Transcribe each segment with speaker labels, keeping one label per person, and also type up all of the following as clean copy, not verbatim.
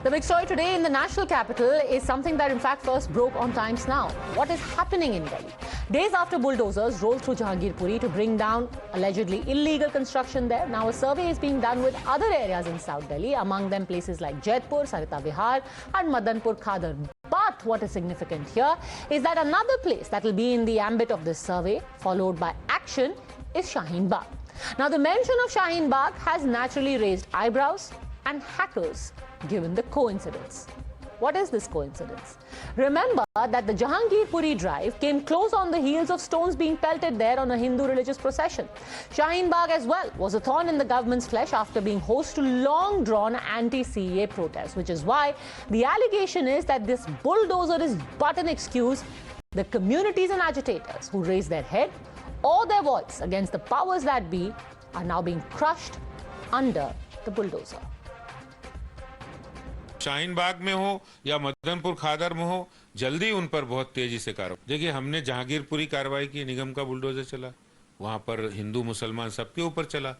Speaker 1: The big story today in the national capital is something that in fact first broke on Times Now. What is happening in Delhi? Days after bulldozers rolled through Jahangirpuri to bring down allegedly illegal construction there, now a survey is being done with other areas in South Delhi, among them places like Jaitpur, Sarita Vihar and Madanpur Khadar. But what is significant here is that another place that will be in the ambit of this survey, followed by action, is Shaheen Bagh. Now the mention of Shaheen Bagh has naturally raised eyebrows and hackers, given the coincidence. What is this coincidence? Remember that the Jahangirpuri drive came close on the heels of stones being pelted there on a Hindu religious procession. Shaheen Bagh as well was a thorn in the government's flesh after being host to long-drawn anti-CEA protests, which is why the allegation is that this bulldozer is but an excuse. The communities and agitators who raise their head or their voice against the powers that be are now being crushed under the bulldozer.
Speaker 2: Shaheen Bagh में हो या मदनपुर खादर में हो, जल्दी उन पर बहुत तेजी से कार्रवाई। देखिए, हमने जहांगीरपुरी कार्रवाई की, निगम का बुलडोजर चला, वहां पर हिंदू मुसलमान सबके ऊपर चला।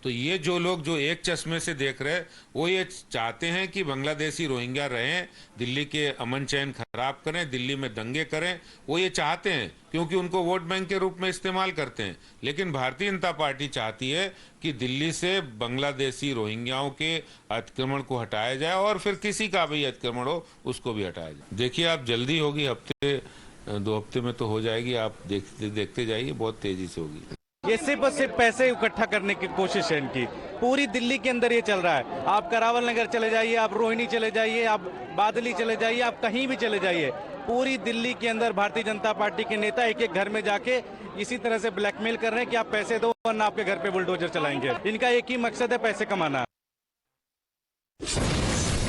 Speaker 2: तो ये जो लोग जो एक चश्मे से देख रहे हैं, वो ये चाहते हैं कि बांग्लादेशी रोहिंग्या रहें, दिल्ली के अमन चैन खराब करें, दिल्ली में दंगे करें। वो ये चाहते हैं क्योंकि उनको वोट बैंक के रूप में इस्तेमाल करते हैं। लेकिन भारतीय जनता पार्टी चाहती है कि दिल्ली से बांग्लादेशी रोहिंग्याओं के अतिक्रमण को हटाया जाए और फिर किसी का भी अतिक्रमण हो उसको भी हटाया जाए। देखिए, आप जल्दी होगी, हफ्ते 2 हफ्ते में तो हो जाएगी। आप देखते जाइए, बहुत तेजी से होगी।
Speaker 3: ये सिर्फ और सिर्फ पैसे इकट्ठा करने की कोशिश है इनकी। पूरी दिल्ली के अंदर ये चल रहा है। आप करावल नगर चले जाइए, आप रोहिणी चले जाइए, आप बादली चले जाइए, आप कहीं भी चले जाइए, पूरी दिल्ली के अंदर भारतीय जनता पार्टी के नेता एक एक घर में जाके इसी तरह से ब्लैकमेल कर रहे हैं कि आप पैसे दो वरना आपके घर पे बुलडोजर चलाएंगे। इनका एक ही मकसद है, पैसे कमाना।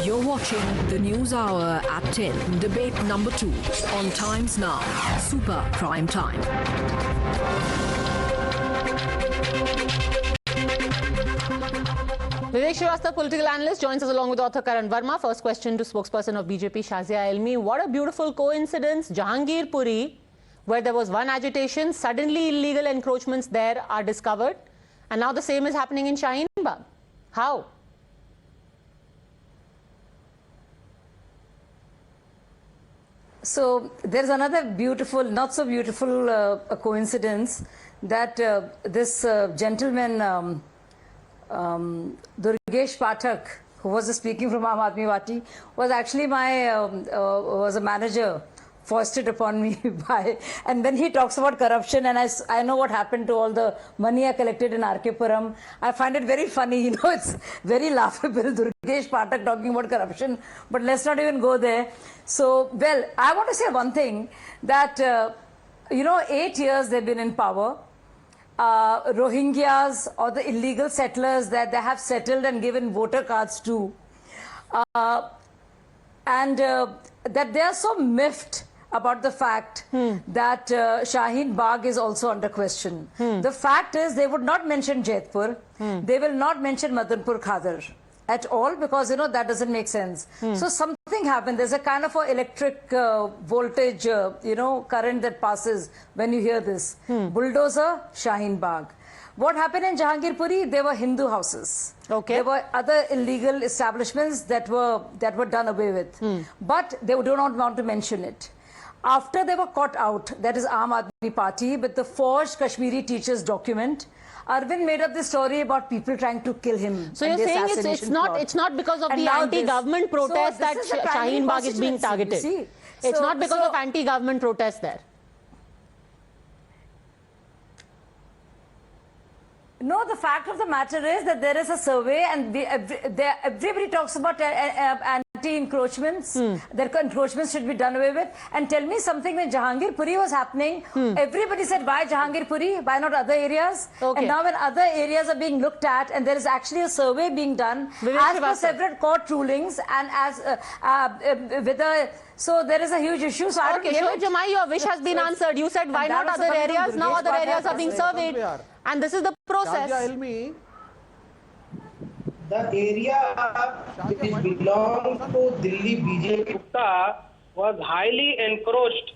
Speaker 4: You're watching the News Hour at 10, debate number 2 on Times Now, Super Prime Time.
Speaker 1: Vivek Srivastava, political analyst, joins us along with author Karan Verma. First question to spokesperson of BJP, Shazia Elmi. What a beautiful coincidence. Jahangirpuri, where there was one agitation, suddenly illegal encroachments there are discovered. And now the same is happening in Shaheen Bagh. How?
Speaker 5: So there's another beautiful, not so beautiful coincidence that this gentleman, Durgesh Pathak, who was speaking from Aam Aadmi Party, was actually was a manager foisted upon me by, and when he talks about corruption, and I know what happened to all the money I collected in RK Puram, I find it very funny, it's very laughable, Durgesh Pathak talking about corruption, but let's not even go there. So, well, I want to say one thing, that, 8 years they've been in power. Rohingyas or the illegal settlers that they have settled and given voter cards to, and that they are so miffed about the fact that Shaheen Bagh is also under question. The fact is they would not mention Jaitpur, they will not mention Madanpur Khadar at all, because that doesn't make sense. So something happened. There's a kind of electric voltage, current that passes when you hear this. Bulldozer, Shaheen Bagh. What happened in Jahangirpuri? There were Hindu houses. Okay. There were other illegal establishments that were done away with. But they do not want to mention it. After they were caught out, that is Aam Aadmi Party, with the forged Kashmiri teachers document, Arvind made up this story about people trying to kill him.
Speaker 1: So you're saying it's not because of the anti-government protests that Shaheen Bagh is being targeted. It's not because of anti-government protests there.
Speaker 5: No, the fact of the matter is that there is a survey, and everybody talks about anti-encroachments. That encroachments should be done away with. And tell me something, when Jahangirpuri was happening, everybody said, why Jahangirpuri? Why not other areas? Okay. And now when other areas are being looked at, and there is actually a survey being done, as per several court rulings, and so there is a huge issue. So
Speaker 1: okay, Shoaib Jamai, your wish has been answered. You said, why not other areas? Now other areas are being surveyed. And this is the process.
Speaker 6: The area which belongs to Delhi BJP was highly encroached,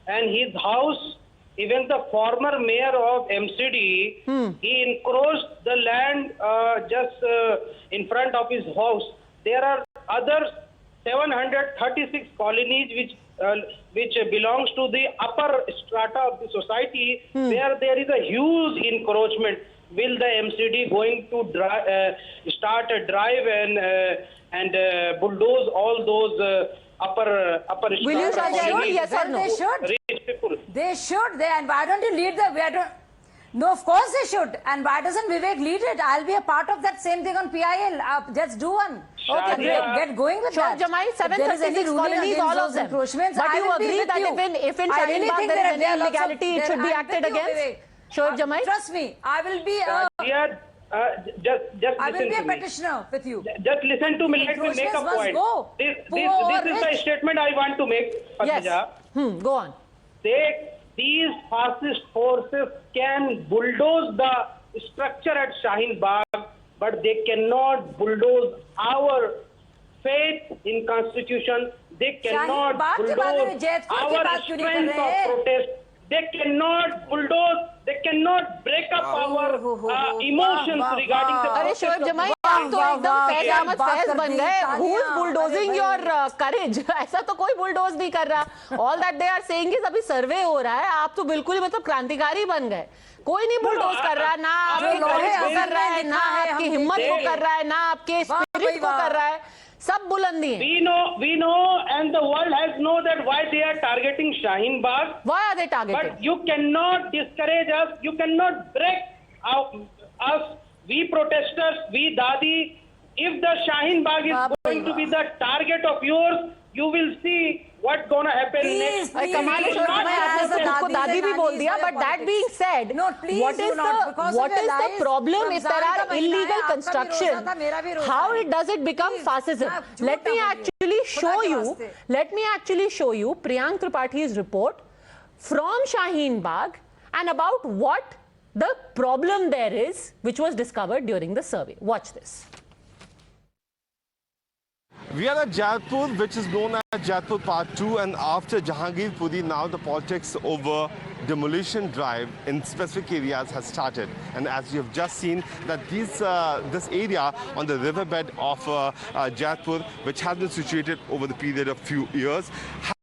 Speaker 6: and his house, even the former mayor of MCD, he encroached the land just in front of his house. There are other 736 colonies which belongs to the upper strata of the society, where there is a huge encroachment. Will the MCD going to start a drive and bulldoze all those upper
Speaker 1: Will you,
Speaker 6: strata
Speaker 1: Shah
Speaker 6: colonies?
Speaker 1: yes or no?
Speaker 5: They should.
Speaker 6: Rich people.
Speaker 5: They should. And why don't you lead the... No, of course they should. And why doesn't Vivek lead it? I'll be a part of that same thing on PIL. Let's do one.
Speaker 1: Okay,
Speaker 6: Shahia,
Speaker 5: Get going with
Speaker 1: Shoaib
Speaker 5: that.
Speaker 1: Jamai,
Speaker 5: If there is any
Speaker 1: 736
Speaker 5: ruling
Speaker 1: colonies,
Speaker 5: against
Speaker 1: all of
Speaker 5: those
Speaker 1: them.
Speaker 5: encroachments,
Speaker 1: But
Speaker 5: I
Speaker 1: you
Speaker 5: will be
Speaker 1: agree
Speaker 5: with
Speaker 1: that
Speaker 5: you.
Speaker 1: if in
Speaker 5: I
Speaker 1: Shaheen
Speaker 5: really
Speaker 1: Bagh
Speaker 5: think
Speaker 1: there is
Speaker 5: there
Speaker 1: any
Speaker 5: are lots of-
Speaker 1: illegality, it should be
Speaker 5: I'm
Speaker 1: acted
Speaker 5: with you,
Speaker 1: against?
Speaker 5: Vivek.
Speaker 1: Shoaib Jamai?
Speaker 5: Trust me, I will be
Speaker 6: Shahia, just
Speaker 5: I will
Speaker 6: listen
Speaker 5: be a
Speaker 6: to me.
Speaker 5: petitioner with you.
Speaker 6: Just listen to me. Let me make a
Speaker 5: Encroachments must
Speaker 6: point.
Speaker 5: go.
Speaker 6: This
Speaker 5: Poor
Speaker 6: is the
Speaker 5: rich.
Speaker 6: statement I want to make,
Speaker 1: Yes.
Speaker 6: Padmaja.
Speaker 1: Go on.
Speaker 6: These fascist forces can bulldoze the structure at Shaheen Bagh, but they cannot bulldoze our faith in Constitution. They cannot
Speaker 5: Bagh के बारे में
Speaker 6: bulldoze
Speaker 5: Jaitpur की
Speaker 6: our
Speaker 5: बात क्यों नहीं
Speaker 6: strength
Speaker 5: कर
Speaker 6: of
Speaker 5: रहे?
Speaker 6: protest. They cannot bulldoze. They cannot break up our emotions
Speaker 5: वाह,
Speaker 6: regarding the
Speaker 5: वाह।
Speaker 1: अरे
Speaker 6: protest
Speaker 1: शोएब
Speaker 6: of
Speaker 1: जमाई
Speaker 5: वाह,
Speaker 1: आप तो
Speaker 5: वाह,
Speaker 1: एकदम
Speaker 5: वाह,
Speaker 1: फैज
Speaker 5: क्या
Speaker 1: अहमद
Speaker 5: बात
Speaker 1: फैज
Speaker 5: कर
Speaker 1: बन
Speaker 5: दी,
Speaker 1: गए
Speaker 5: तालियां।
Speaker 1: हु इज बुलडोजिंग
Speaker 5: अरे
Speaker 1: योर करेज ऐसा तो कोई बुलडोज नहीं कर रहा all that they are saying is अभी सर्वे हो रहा है आप तो बिल्कुल ही मतलब क्रांतिकारी बन गए कोई नहीं बुलडोज कर रहा ना आपके
Speaker 5: लोहे
Speaker 1: करेज को कर रहा है
Speaker 5: अजहर
Speaker 1: ना
Speaker 5: ने लिखा है,
Speaker 1: आपकी
Speaker 5: हम
Speaker 1: हिम्मत को
Speaker 6: देखेंगे।
Speaker 1: कर रहा है ना आपके
Speaker 5: वाह
Speaker 1: स्पिरिट
Speaker 5: भाई
Speaker 1: को
Speaker 5: वाह।
Speaker 1: कर रहा है सब बुलंदी है
Speaker 6: we know, and the world has know that why they are targeting Shaheen Bagh.
Speaker 1: Why are they targeted
Speaker 6: But you cannot discourage us. You cannot break us. We protesters, we Dadi. If the Shaheen Bagh is
Speaker 5: Baap
Speaker 6: going
Speaker 5: रे
Speaker 6: to be the target of yours, you will see what's gonna happen
Speaker 5: Please,
Speaker 6: next.
Speaker 5: please.
Speaker 1: कमाल है
Speaker 5: Please,
Speaker 1: Shoaib
Speaker 5: not
Speaker 1: भाई आपने
Speaker 5: as a
Speaker 1: तो उसको
Speaker 5: दादी
Speaker 1: दादी भी
Speaker 5: से
Speaker 1: बोल
Speaker 5: नानी
Speaker 1: दिया
Speaker 5: से
Speaker 1: but that
Speaker 5: politics.
Speaker 1: Being said
Speaker 5: No, please
Speaker 1: what
Speaker 5: do
Speaker 1: is
Speaker 5: not,
Speaker 1: the
Speaker 5: because
Speaker 1: what
Speaker 5: of
Speaker 1: is
Speaker 5: your
Speaker 1: the
Speaker 5: lies.
Speaker 1: problem if there
Speaker 5: Ramzan
Speaker 1: are
Speaker 5: का महीना है,
Speaker 1: illegal
Speaker 5: आपका भी
Speaker 1: construction
Speaker 5: रोजा था, मेरा भी रोजा
Speaker 1: how
Speaker 5: है।
Speaker 1: it does it become
Speaker 5: Please,
Speaker 1: fascism
Speaker 5: आप झूठ
Speaker 1: let me
Speaker 5: ना बोलिए।
Speaker 1: actually show
Speaker 5: खुदा के
Speaker 1: you
Speaker 5: वास्ते।
Speaker 1: let me actually show you Priyank Tripathi's report from Shaheen Bagh and about what the problem there is which was discovered during the survey watch this.
Speaker 7: We are at Jayapur, which is known as Jayapur Part 2, and after Jahangir Puri, now the politics over demolition drive in specific areas has started. And as you have just seen, that this area on the riverbed of Jayapur, which has been situated over the period of few years,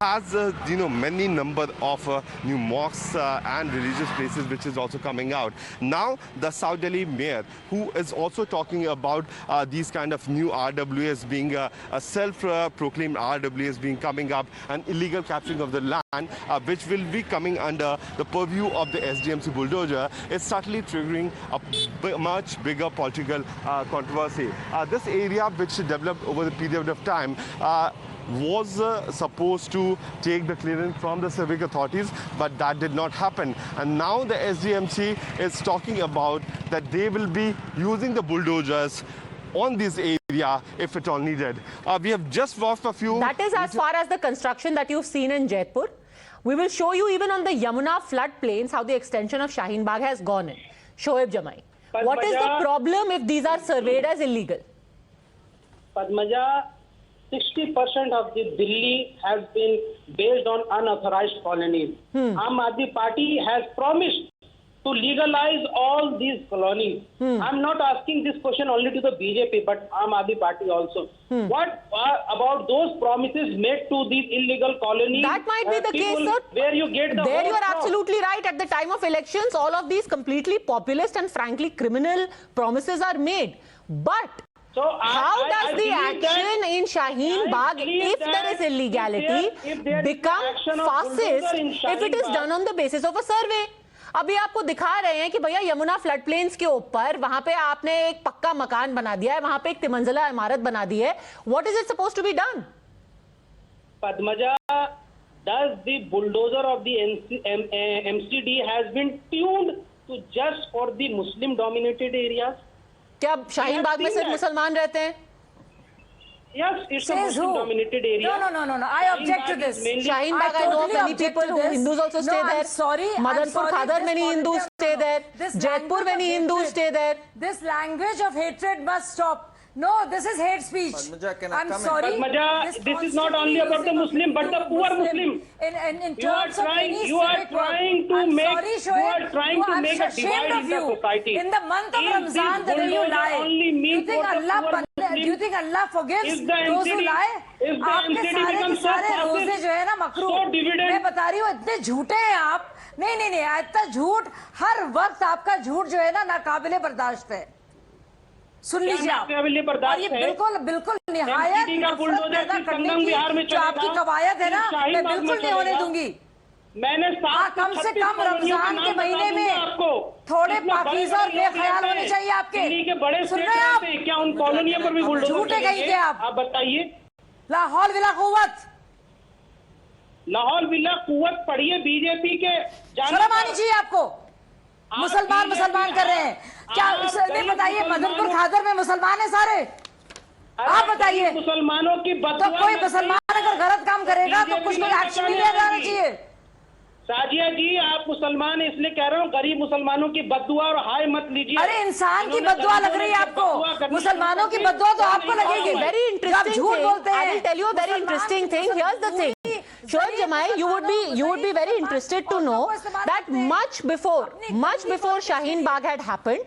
Speaker 7: has many number of new mosques and religious places, which is also coming out. Now, the South Delhi mayor, who is also talking about these kind of new RWAs being a self-proclaimed RWAs being coming up, and illegal capturing of the land, which will be coming under the purview of the SDMC bulldozer, is certainly triggering a much bigger political controversy. This area, which developed over the period of time, was supposed to take the clearance from the civic authorities, but that did not happen. And now the SDMC is talking about that they will be using the bulldozers on this area if at all needed. We have just walked a few...
Speaker 1: That is as far as the construction that you've seen in Jaipur. We will show you even on the Yamuna floodplains how the extension of Shaheen Bagh has gone in. Shoaib Jamai. What is the problem if these are surveyed as illegal?
Speaker 6: Padmaja, 60% of the Delhi has been based on unauthorized colonies. Aam Aadmi Party has promised to legalize all these colonies. I'm not asking this question only to the BJP, but Aam Aadmi Party also. What about those promises made to these illegal colonies?
Speaker 1: That might be the case, sir.
Speaker 6: Where you get the
Speaker 1: There you
Speaker 6: vote
Speaker 1: are
Speaker 6: from.
Speaker 1: absolutely right. At the time of elections, all of these completely populist and frankly criminal promises are made. But
Speaker 6: So
Speaker 1: how
Speaker 6: I
Speaker 1: does the
Speaker 6: believe
Speaker 1: action
Speaker 6: that-
Speaker 1: in Shaheen
Speaker 6: I
Speaker 1: Bagh,
Speaker 6: believe
Speaker 1: if
Speaker 6: that
Speaker 1: there is illegality,
Speaker 6: if there is
Speaker 1: become
Speaker 6: the action of
Speaker 1: fascist
Speaker 6: bulldozer in
Speaker 1: if
Speaker 6: Shaheen
Speaker 1: it is
Speaker 6: Bagh?
Speaker 1: done on the basis of a survey? अभी आपको दिखा रहे हैं कि भैया Yamuna flood plains के ऊपर वहां पे आपने एक पक्का मकान बना दिया है, वहां पे एक तिमंजिला इमारत बना दी है. What is it supposed to be done?
Speaker 6: Padmaja, does the bulldozer of the MCD has been tuned to just for the Muslim-dominated areas?
Speaker 1: क्या शाहीन बाग में
Speaker 6: seen
Speaker 1: सिर्फ
Speaker 6: that.
Speaker 1: मुसलमान रहते हैं?
Speaker 6: Yes, it's a
Speaker 5: Says who?
Speaker 6: Muslim-dominated area.
Speaker 5: No. I object to this.
Speaker 1: Shaheen Bagh, I know of many people who Hindus also stay
Speaker 5: No,
Speaker 1: there.
Speaker 5: I'm sorry.
Speaker 1: Madanpur Khadar, many Hindus stay there. Jaipur, many Hindus stay there.
Speaker 5: This language of hatred must stop. No, this is hate speech.
Speaker 8: Padmaja, can I
Speaker 5: I'm
Speaker 8: come in?
Speaker 5: sorry.
Speaker 6: Padmaja, this is not only about the Muslim, but the poor Muslim.
Speaker 5: In
Speaker 6: You are
Speaker 5: terms of
Speaker 6: trying-
Speaker 5: any
Speaker 6: you are
Speaker 5: civic work.
Speaker 6: trying to
Speaker 5: I'm
Speaker 6: make-
Speaker 5: sorry,
Speaker 6: you
Speaker 5: Shoaib.
Speaker 6: are trying to
Speaker 5: I'm
Speaker 6: make a
Speaker 5: ashamed
Speaker 6: divide
Speaker 5: of
Speaker 6: in the
Speaker 5: you.
Speaker 6: society.
Speaker 5: In the month of
Speaker 6: Is this
Speaker 5: Ramzan, the way you
Speaker 6: bulldozer
Speaker 5: lie.
Speaker 6: only mean
Speaker 5: You think
Speaker 6: for the
Speaker 5: Allah
Speaker 6: poor
Speaker 5: bande, do you think Allah forgives those who lie? आपके सारे के सारे रोजे जो है ना मकरू, मैं बता रही हूँ इतने झूठे हैं आप। नहीं, इतना झूठ, हर वक्त आपका झूठ जो है ना नाकाबिले बर्दाश्त है। सुन लीजिए आप, और ये बिल्कुल निहायत नफरत पैदा करने की जो आपकी कवायद है ना, मैं बिल्कुल नहीं होने दूंगी।
Speaker 6: मैंने
Speaker 5: कम से कम रमजान के महीने में थोड़े पाकीज़ा और बेख्याल होने चाहिए आपके।
Speaker 6: बड़े
Speaker 5: सुन रहे हैं आप?
Speaker 6: क्या उन कॉलोनियों पर भी बुलडोजर
Speaker 5: झूठे कहीं थे आप
Speaker 6: बताइए।
Speaker 5: लाहौल विला कुव्वत,
Speaker 6: लाहौल विला कुव्वत पढ़िए बीजेपी के।
Speaker 5: शर्म आनी चाहिए आपको। मुसलमान कर रहे हैं क्या? नहीं बताइए, मदनपुर खादर में मुसलमान है सारे? आप बताइए।
Speaker 6: मुसलमानों की
Speaker 5: तो कोई मुसलमान अगर गलत काम करेगा तो कुछ एक्शन नहीं लिया जाना चाहिए।
Speaker 6: साजिया जी, आप मुसलमान इसलिए कह रहा हूँ, गरीब मुसलमानों की बद्दुआ और हाय मत लीजिए।
Speaker 5: अरे इंसान की बद्दुआ लग रही है आपको, मुसलमानों की बद्दुआ तो आपको लगेगी।
Speaker 1: Very interesting
Speaker 5: झूठ
Speaker 1: thing.
Speaker 5: बोलते हैं।
Speaker 1: I will tell you a very interesting thing. Here's the thing. Shoaib Jamai, you would be very interested to know that much before Shaheen Bagh had happened,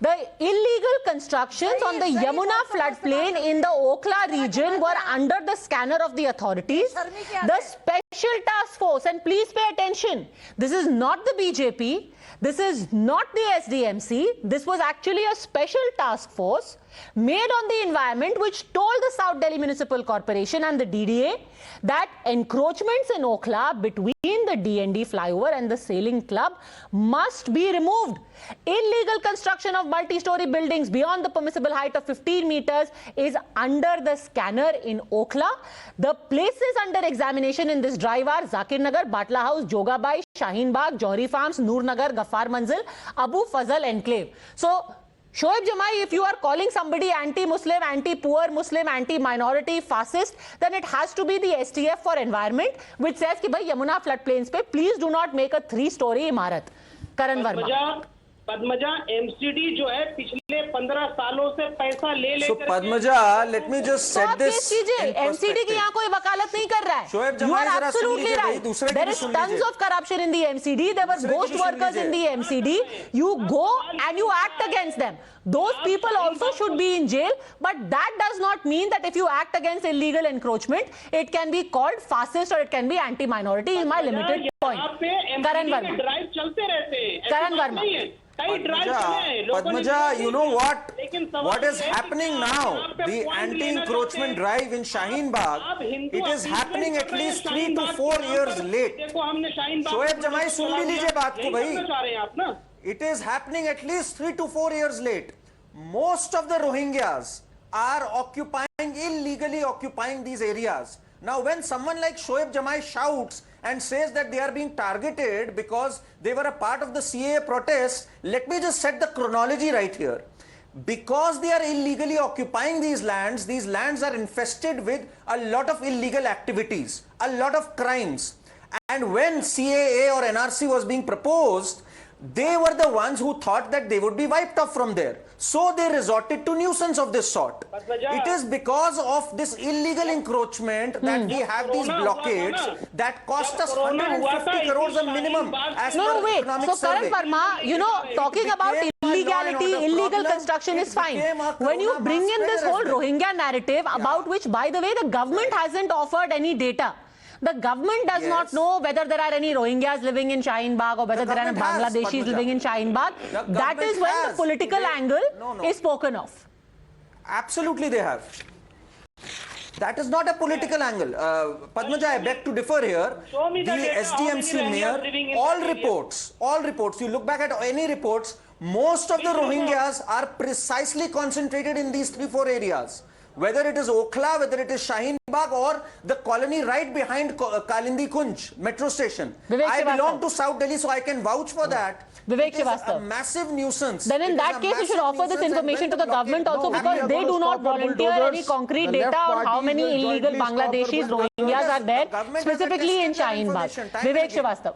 Speaker 1: the illegal constructions on the Yamuna floodplain in the Okhla region were under the scanner of the authorities. The special task force, and please pay attention, this is not the BJP, this is not the SDMC, this was actually a special task force made on the environment which told the South Delhi Municipal Corporation and the DDA that encroachments in Okhla between the DND flyover and the sailing club must be removed. Illegal construction of multi-story buildings beyond the permissible height of 15 meters is under the scanner in Okhla. The places under examination in this drive are Zakir Nagar, Batla House, Jogabai, Shaheen Bagh, Johri Farms, Noor Nagar, Ghaffar Manzil, Abu Fazal Enclave. So Shoaib Jamai, if you are calling somebody anti-Muslim, anti-poor Muslim, anti-minority, fascist, then it has to be the STF for environment, which says कि भाई Yamuna floodplains पे please do not make a 3-story इमारत. Karan Verma.
Speaker 6: Padmaja, MCD जो है पिछले 15 सालों से पैसा ले लेकर।
Speaker 8: So Padmaja, let me just set this in perspective.
Speaker 1: MCD की यहाँ कोई वकालत नहीं कर रहा है. You are absolutely right. There is tons of corruption in the MCD. There were ghost workers in the MCD. You go and you act against them. Those people also should be in jail, but that does not mean that if you act against illegal encroachment, it can be called fascist or it can be anti-minority. Is my limited point. Karan Verma.
Speaker 6: Drive चलते रहते हैं।
Speaker 1: Karan Verma.
Speaker 8: Padmaja, you know what is happening now? The anti-encroachment drive in Shaheen Bagh, it is happening at least 3 to 4 years late. Shoaib Jamai, सुन भी लीजिए बात को भाई. It is happening at least 3 to 4 years late. Most of the Rohingyas are illegally occupying these areas. Now, when someone like Shoaib Jamai shouts and says that they are being targeted because they were a part of the CAA protests, let me just set the chronology right here. Because they are illegally occupying these lands are infested with a lot of illegal activities, a lot of crimes. And when CAA or NRC was being proposed, they were the ones who thought that they would be wiped off from there. So they resorted to nuisance of this sort. It is because of this illegal encroachment that we have these blockades that cost us 150 crores a minimum as per
Speaker 1: wait.
Speaker 8: economic
Speaker 1: So
Speaker 8: survey.
Speaker 1: Karan Verma, you know, talking about illegality, illegal construction is fine. When you bring in this whole Rohingya narrative, about which, by the way, the government hasn't offered any data. The government does not know whether there are any Rohingyas living in Shaheen Bagh or whether there are Bangladeshis living in Shaheen Bagh. That is when the political angle is spoken of.
Speaker 8: Absolutely they have. That is not a political angle. Padmaja, I beg to differ here. The SDMC mayor, all reports, you look back at any reports, most of the Rohingyas are precisely concentrated in these 3-4 areas. Whether it is Okhla, whether it is Shaheen Bagh or the colony right behind Kalindi Kunj metro station. I belong to South Delhi, so I can vouch for that.
Speaker 1: Vivek
Speaker 8: It is
Speaker 1: Srivastava.
Speaker 8: a massive nuisance.
Speaker 1: Then in that case, you should offer this information to the government also, because they do not volunteer any concrete data on how many illegal Bangladeshis, Rohingyas are there, specifically in Shaheen Bagh. Vivek Srivastava.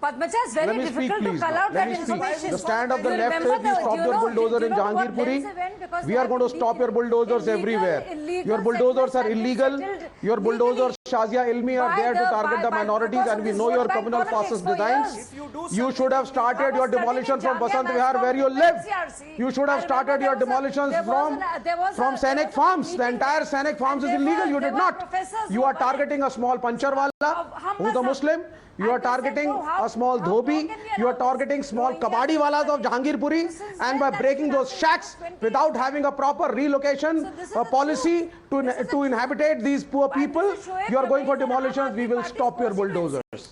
Speaker 5: Padmaja, it's very
Speaker 9: Let me speak,
Speaker 5: difficult to
Speaker 9: please.
Speaker 5: cull out
Speaker 9: Let
Speaker 5: that
Speaker 9: me speak.
Speaker 5: information.
Speaker 9: The stand of the
Speaker 5: You
Speaker 9: left
Speaker 5: remember
Speaker 9: is we
Speaker 5: the-
Speaker 9: stop
Speaker 5: you
Speaker 9: your
Speaker 5: know-
Speaker 9: bulldozer
Speaker 5: you
Speaker 9: in
Speaker 5: know what
Speaker 9: Jahangirpuri.
Speaker 5: Delhi went because
Speaker 9: We are going to stop your bulldozers everywhere. Your bulldozers are illegal. Your bulldozers, Shazia Ilmi, are there to target the minorities, and we know your communal fascist designs. You should have started your demolition from Basant Vihar, where you live. You should have started your demolitions from Sainik Farms. The entire Sainik Farms is illegal. You did not. You are targeting a small Pancharwala, who's a Muslim. You are targeting a small Dhobi. You are targeting small Kabadi walas of Jahangirpuri, and by breaking those shacks without having a proper relocation policy to inhabitate these poor people, you are going for demolitions. We will stop your bulldozers.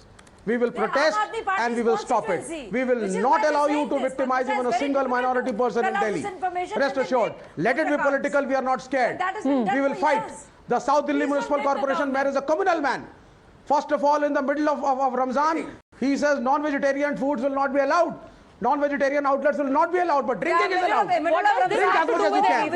Speaker 9: We will protest and we will stop it. We will not allow you to victimize even a single minority person in Delhi. Rest assured, let it be political. We are not scared. We will fight. The South Delhi Municipal Corporation mayor is a communal man. First of all, in the middle of Ramzan, he says non-vegetarian foods will not be allowed. Non-vegetarian outlets will not be allowed, but drinking is allowed. Drink as much as you can.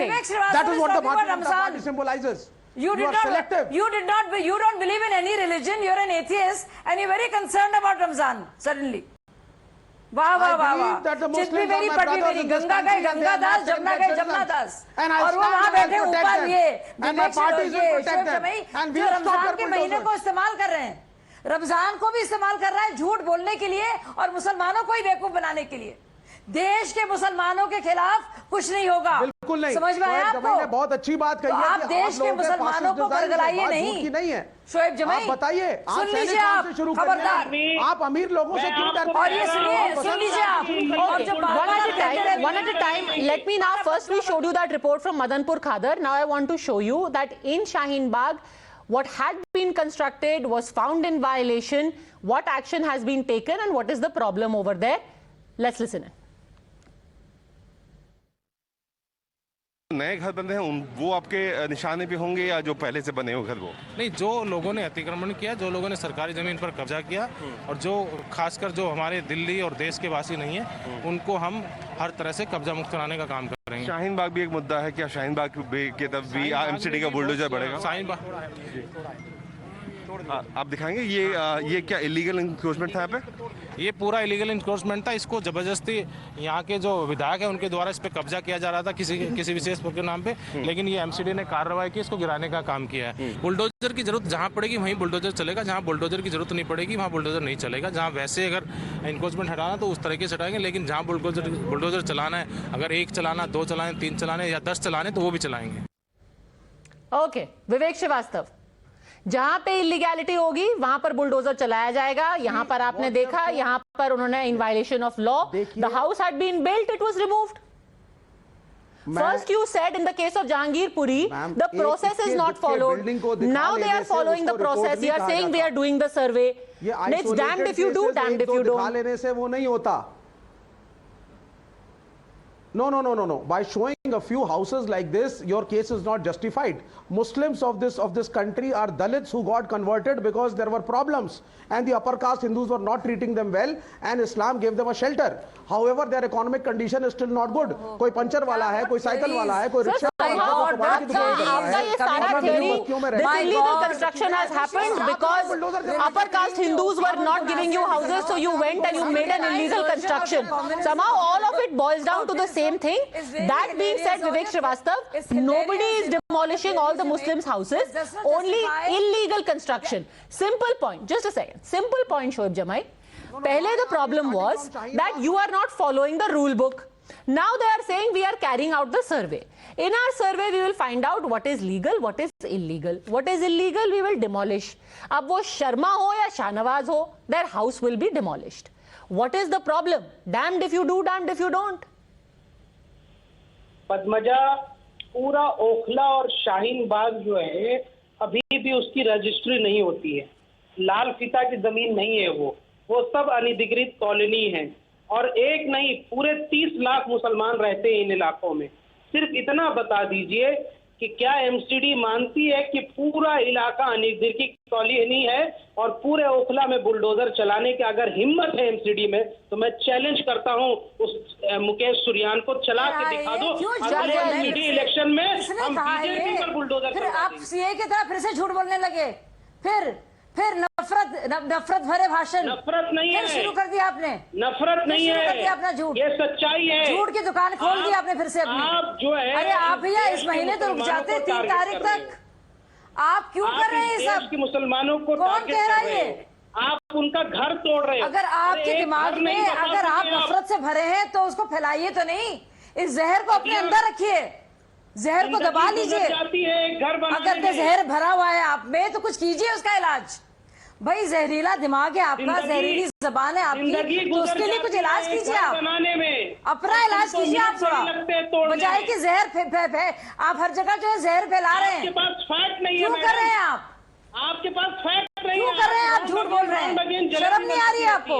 Speaker 9: That is what the Bharatiya Janata Party symbolizes. You are selective.
Speaker 5: You don't believe in any religion. You're an atheist, and you're very concerned about Ramzan. Suddenly. वाह वाह वाह वाह चिट्ठी मेरी पटी मेरी गंगा गए गंगा दास जमुना गए जमुना दास और वो वहाँ बैठे ऊपर ये जो रमजान के महीने को इस्तेमाल कर रहे हैं, रमजान को भी इस्तेमाल कर रहा है झूठ बोलने के लिए और मुसलमानों को ही बेवकूफ बनाने के लिए। देश के मुसलमानों के खिलाफ कुछ नहीं होगा।
Speaker 9: बिल्कुल नहीं।
Speaker 5: समझ में आया आपको?
Speaker 9: बहुत अच्छी बात कही है
Speaker 5: आप देश के मुसलमानों को बरगलाइए नहीं है। शोएब जमाई
Speaker 9: बताइए,
Speaker 5: सुन लीजिए आप, खबरदार
Speaker 9: आप अमीर लोगों से क्यों डरते हैं?
Speaker 5: और ये सुन लीजिए आप, और जो
Speaker 1: one at a time. Let me now, first we showed you that report from Madanpur Khadar. Now I want to show you that in Shaheen Bagh, what had been constructed was found in violation, what action has been taken and what is the problem over there. Let's listen in.
Speaker 7: नए घर बन रहे हैं वो आपके निशाने पे होंगे या जो पहले से बने हुए घर? वो
Speaker 10: नहीं, जो लोगों ने अतिक्रमण किया, जो लोगों ने सरकारी जमीन पर कब्जा किया और जो खासकर जो हमारे दिल्ली और देश के वासी नहीं है, उनको हम हर तरह से कब्जा मुक्त कराने का काम करेंगे।
Speaker 7: शाहीन बाग भी एक मुद्दा है, क्या शाहीन बाग की तरफ भी एमसीडी का बुलडोजर बढ़ेगा?
Speaker 10: शाहीन बाग
Speaker 7: आप दिखाएंगे ये क्या इलीगल इंक्रोचमेंट था यहाँ पे?
Speaker 10: ये पूरा इलीगल इंक्रोचमेंट था। इसको जबरदस्ती यहाँ के जो विधायक है उनके द्वारा इस पे कब्जा किया जा रहा था किसी विशेष पद के नाम पे, लेकिन ये एमसीडी ने कार्रवाई की, इसको गिराने का काम किया है। बुलडोजर की जरूरत जहाँ पड़ेगी वहीं बुलडोजर चलेगा, जहाँ बुलडोजर की जरूरत नहीं पड़ेगी वहाँ बुलडोजर नहीं चलेगा। जहाँ वैसे अगर इंक्रोचमेंट हटाना तो उस तरीके से हटाएंगे, लेकिन जहाँ बुलडोजर चलाना है, अगर 1 चलाना, 2 चलाने, 3 चलाने या 10 चलाने तो वो भी चलाएंगे।
Speaker 1: ओके, विवेक श्रीवास्तव, जहां पे इलीगैलिटी होगी वहां पर बुलडोजर चलाया जाएगा। यहां पर आपने देखा, यहां पर उन्होंने in violation of law, the house had been built, it was removed. First you said in the case of Jahangir Puri, the process is not followed. Now they are following the process. You are saying we are doing the survey. It's damned if you do, damned if you don't.
Speaker 9: लेने से वो नहीं होता। No. By showing a few houses like this, your case is not justified. Muslims of this country are Dalits who got converted because there were problems, and the upper caste Hindus were not treating them well, and Islam gave them a shelter. However, their economic condition is still not good. कोई puncture वाला है, कोई cycle वाला है, कोई rickshaw वाला है, कोई कबाड़ी की दुकान कर रहा है।
Speaker 1: ये सारा theory, this illegal construction has happened because upper caste Hindus were not giving you houses, so you went and you made an illegal construction. Somehow all of it boils down to the same thing. That being said, Vivek Srivastav, nobody is demolishing all the Muslims' houses, only illegal construction. Simple point, just a second. Simple point, Shoaib Jamai. Pehle the problem was that you are not following the rule book. Now they are saying we are carrying out the survey. In our survey, we will find out what is legal, what is illegal. What is illegal, we will demolish. Ab wo Sharma ho ya Shahnawaz ho, their house will be demolished. What is the problem? Damned if you do, damned if you don't.
Speaker 6: Padmaja, पूरा ओखला और शाहीन बाग जो है अभी भी उसकी registry नहीं होती है। लाल फीता की जमीन नहीं है, वो सब अनधिकृत कॉलोनी है और एक नहीं पूरे 30 लाख मुसलमान रहते हैं इन इलाकों में। सिर्फ इतना बता दीजिए कि क्या एमसीडी मानती है कि पूरा इलाका अनधिकृत कॉलोनी है और पूरे ओखला में बुलडोजर चलाने की अगर हिम्मत है एमसीडी में, तो मैं चैलेंज करता हूं उस मुकेश सुरियान को, चला के दिखा दो अगले एमसीडी इलेक्शन में हम बीजेपी पर बुलडोजर।
Speaker 5: फिर आप सीए की तरह फिर से झूठ बोलने लगे, फिर नफरत भरे भाषण
Speaker 6: नफरत नहीं है,
Speaker 5: शुरू कर दिया आपने,
Speaker 6: नफरत नहीं है,
Speaker 5: कर दिया अपना झूठ,
Speaker 6: ये सच्चाई है,
Speaker 5: झूठ की दुकान खोल दी आपने फिर से अपनी।
Speaker 6: आप जो है,
Speaker 5: अरे आप भैया इस महीने तो रुक जाते 3 तारीख तक, आप क्यों कर रहे हैं ये सब?
Speaker 6: मुसलमानों को
Speaker 5: कौन कह रहा है ये?
Speaker 6: आप उनका घर तोड़ रहे हो।
Speaker 5: अगर आपके दिमाग में अगर आप नफरत से भरे हैं तो उसको फैलाइए तो नहीं, इस जहर को अपने अंदर रखिए, जहर को दबा लीजिए। अगर जहर भरा हुआ है आप में तो कुछ कीजिए उसका इलाज। भाई जहरीला दिमाग है आपका, जहरीली जबान है आपकी, तो उसके लिए कुछ इलाज कीजिए। आप अपना इलाज कीजिए आप थोड़ा, बजाय कि जहर आप हर जगह जो है जहर फैला रहे हैं।
Speaker 6: आपके पास फैक्ट नहीं है,
Speaker 5: क्यों कर रहे हैं आप?
Speaker 6: आपके पास फैक्ट नहीं
Speaker 5: क्यों कर रहे हैं आप? झूठ बोल रहे हैं, शर्म नहीं आ रही है आपको?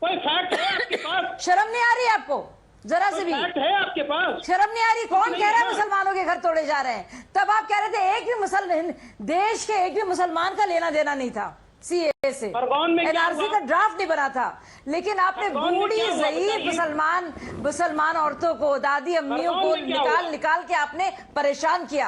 Speaker 6: कोई फैक्ट है आपके पास?
Speaker 5: शर्म नहीं आ रही है आपको जरा से भी?
Speaker 6: फैक्ट है आपके पास?
Speaker 5: शर्म नहीं आ रही? कौन कह रहा है मुसलमानों के घर तोड़े जा रहे हैं? तब आप कह रहे थे एक भी देश के एक भी मुसलमान का लेना देना नहीं था सीए से, एनआरसी का ड्राफ्ट नहीं बना था, लेकिन आपने बूढ़ी ज़ईफ मुसलमान औरतों को, दादी अम्मियों को निकाल के आपने परेशान किया।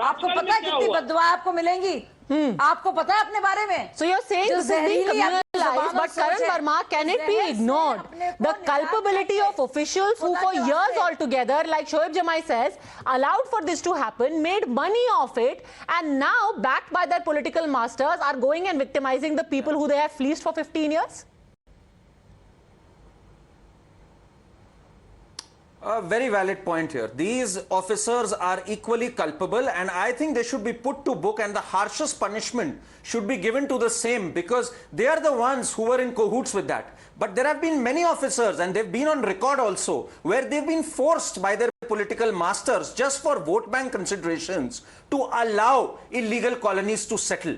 Speaker 5: आपको पता है कितनी बद्दुआ आपको मिलेंगी? आपको पता है अपने बारे में?
Speaker 1: So you're saying this is being communalized, but Karan Verma, can it be ignored? The culpability of officials who for years altogether, like Shoaib Jamai says, allowed for this to happen, made money off it, and now, backed by their political masters, are going and victimizing the people who they have fleeced for 15 years?
Speaker 8: A very valid point here. These officers are equally culpable, and I think they should be put to book, and the harshest punishment should be given to the same, because they are the ones who were in cahoots with that. But there have been many officers, and they've been on record also, where they've been forced by their political masters just for vote bank considerations to allow illegal colonies to settle.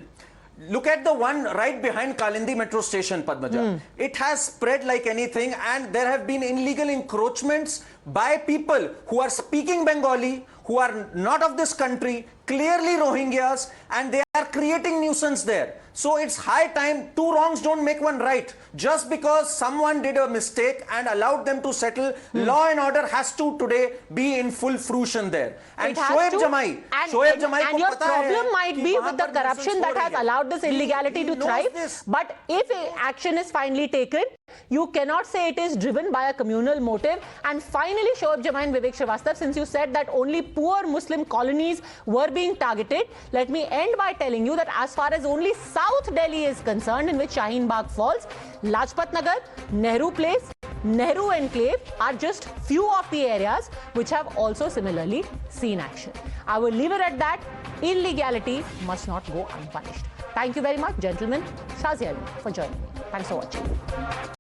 Speaker 8: Look at the one right behind Kalindi metro station, Padmaja. It has spread like anything, and there have been illegal encroachments by people who are speaking Bengali, who are not of this country, clearly Rohingyas, and they are creating nuisance there. So it's high time. Two wrongs don't make one right. Just because someone did a mistake and allowed them to settle, law and order has to today be in full fruition there. And Shoaib Jamai,
Speaker 1: and your problem might be with the corruption that has allowed this illegality to thrive. But if action is finally taken, you cannot say it is driven by a communal motive. And finally, Shoaib Jamai and Vivek Srivastava, since you said that only poor Muslim colonies were being targeted, let me end by telling you that as far as only South Delhi is concerned, in which Shaheen Bagh falls, Lajpat Nagar, Nehru Place, Nehru Enclave are just few of the areas which have also similarly seen action. I will leave it at that. Illegality must not go unpunished. Thank you very much, gentlemen. Shazia Ali for joining me. Thanks for watching.